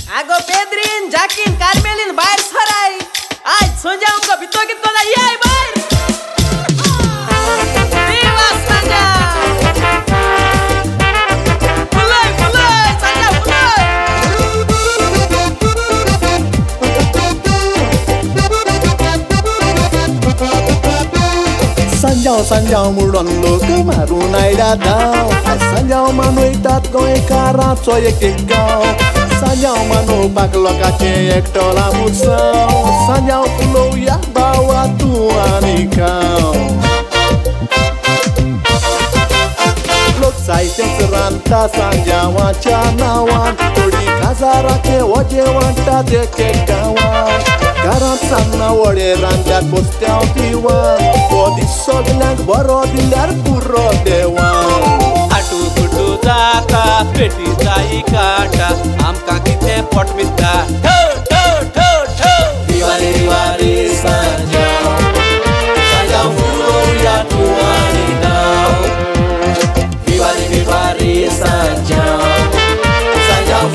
Ago Pedrin, Jaquin, Carmelin, Bair Sarai. Ai, Sonja, Bito Gito da Yai Bair. Viva Sonja! Pulai, Sonja, pulai. Sanjau mulon lo kemarunai datau. Sanjau manoi tat goe karat soye kekau. Sanjau manu baklo kace ek tola musau. Sanjau pulau ya bawa tuan ikau. Lok sai seranta sanjau wacanawan. Todi kazara ke oje wanta deke kawan. Karat sana wade ranjak postiau diwan. Bodi soglang baro dilar puro dewan. Atu kudu daka peti jai kata amka kithe pot mita tho diwali sanjau fulo ya tuani dao diwali sanjau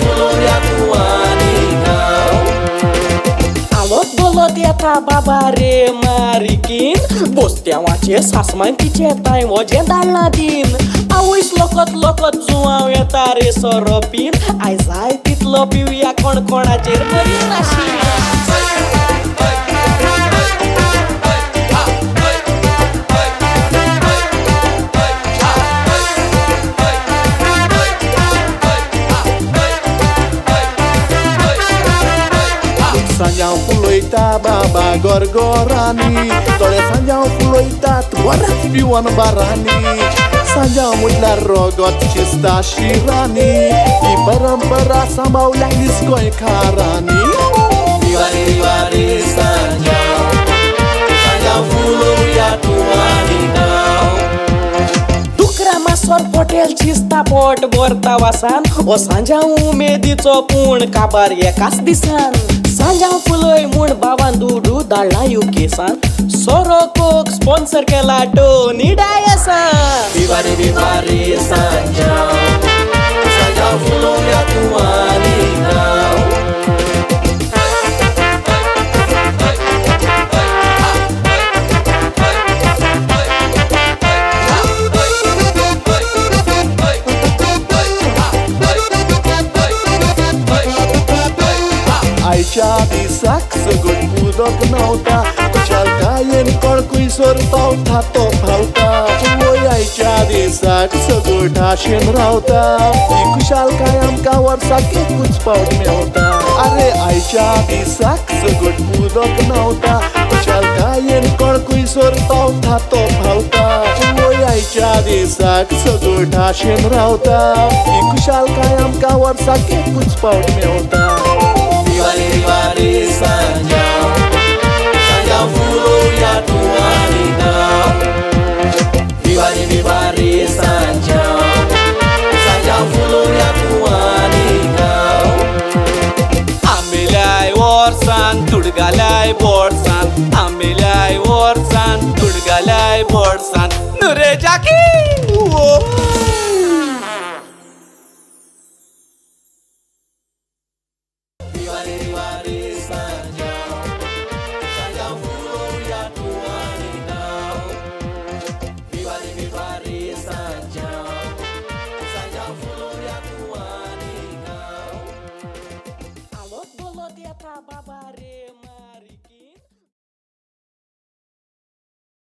fulo ya tuani dao Alot bolot ya babare marikin Bostia wace sasman kicetai mojen daladin Awis lokot zuaw ya tare soropin Ai zai tit lopi ya kon acer beri nasi Sanjau fuloita baba gorgorani. Tole sanjau fuloita tuarat biwan barani. Sanjau mudlar rogot cista shirani. Di parampara sambau yang diskoi karani. Diwali sanjau fulo ya tuani dao Dukra masor hotel cista pot bortawasan O sanjau umedico pun kabar ekas disan Sanjau fuloi mun bawan dudu dalayu kesan Sorokok sponsor ke lato nidayasan Diwali sanjau fulo ya tuani dao Aici disak segot budok nauta. Kucal kayen kor kuisor tauta top hauta. Oi aici disak segot hashin rauta. Kucal kayam kawar sakit kuch paut meuta. Are aici disak segot budok nauta. Kucal kayen kor kuisor tauta top hauta. Oi aici disak segot hashin rauta. Kucal kayam kawar sakit kuch paut meuta. Diwali sanjau fulo ya tuani dao Diwali sanjau fulo ya tuani dao Ambilai warsan tudgalai borsan